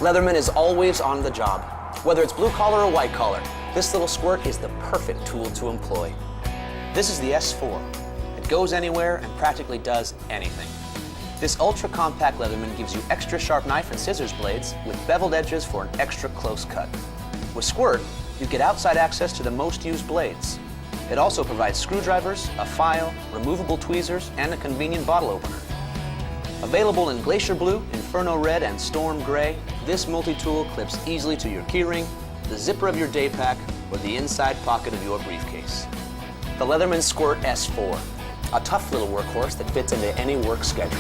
Leatherman is always on the job. Whether it's blue collar or white collar, this little squirt is the perfect tool to employ. This is the S4. It goes anywhere and practically does anything. This ultra-compact Leatherman gives you extra sharp knife and scissors blades with beveled edges for an extra close cut. With Squirt, you get outside access to the most used blades. It also provides screwdrivers, a file, removable tweezers, and a convenient bottle opener. Available in Glacier Blue, Inferno Red, and Storm Gray, this multi-tool clips easily to your keyring, the zipper of your day pack, or the inside pocket of your briefcase. The Leatherman Squirt S4, a tough little workhorse that fits into any work schedule.